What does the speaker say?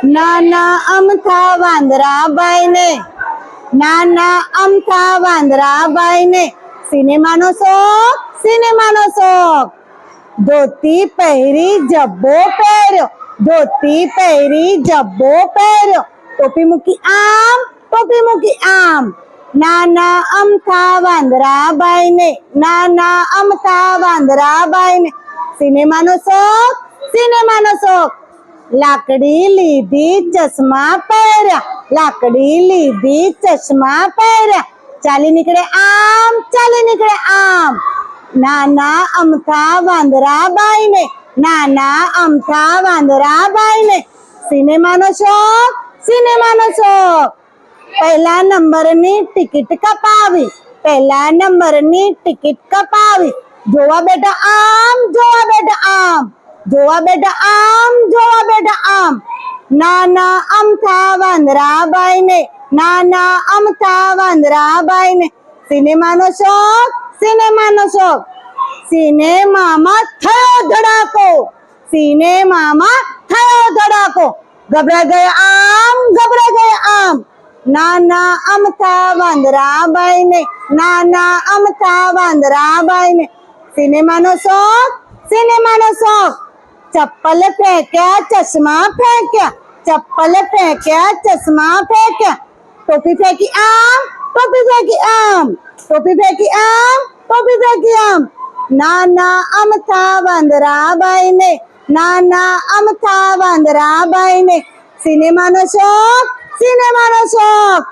નાના અમથા વાંદરાબાઈ ને, નાના અમથા વાંદરાબાઈ ને સિનેમાનો શોખ, સિનેમાનો શોખ. ધોતી પહેરી જબ્બો પહેર્યો, ધોતી પહેરી જબ્બો પહેર્યો, ટોપી મૂકી આમ, ટોપી મૂકી આમ. નાના અમથા વાંદરાબાઈ ને, નાના અમથા વાંદરાબાઈ ને સિનેમાનો શોખ, સિનેમાનો શોખ. લાકડી લીધી ચશ્મા પહેર્યા, લાકડી લીધી ચશ્મા પહેર્યા, ચાલી નીકળે આમ, ચાલી નીકળે આમ. નાના અમથા વાંદરાબાઈ ને, નાના અમથા વાંદરાબાઈ ને સિનેમાનો શોખ, સિનેમાનો શોખ. પહેલા નંબરની ટિકિટ કપાવી, પહેલા નંબરની ટિકિટ કપાવી, જોવા બેટા આમ, જોવા બેટા આમ, જોવા બેટા આમ, જોવા બેટા આમ. નાના અમથા વાંદરાબાઈ ને, નાના અમથા વાંદરાબાઈ ને સિનેમાનો શોખ, સિનેમાનો શોખ. સિનેમામાં થયો ધડાકો, સિનેમામાં થયો ધડાકો, ગભરાઈ ગયા આમ, ગભરાઈ ગયા આમ. નાના અમથા વાંદરાબાઈ ને, નાના અમથા વાંદરાબાઈ ને સિનેમાનો શોખ, સિનેમાનો શોખ. ચપ્પલ ફેંક્યા, ચશ્મા ફેંક્યા, ચપ્પલ ફેંક્યા, ચશ્મા ફેંક્યા, ટોપી ફેંકી આમ, ટોપી ફેંકી આમ, ટોપી ફેંકી આમ, ટોપી ફેંકી આમ. નાના અમથા વાંદરાબાઈ ને, નાના અમથા વાંદરાબાઈ ને સિનેમાનો શોખ, સિનેમાનો શોખ.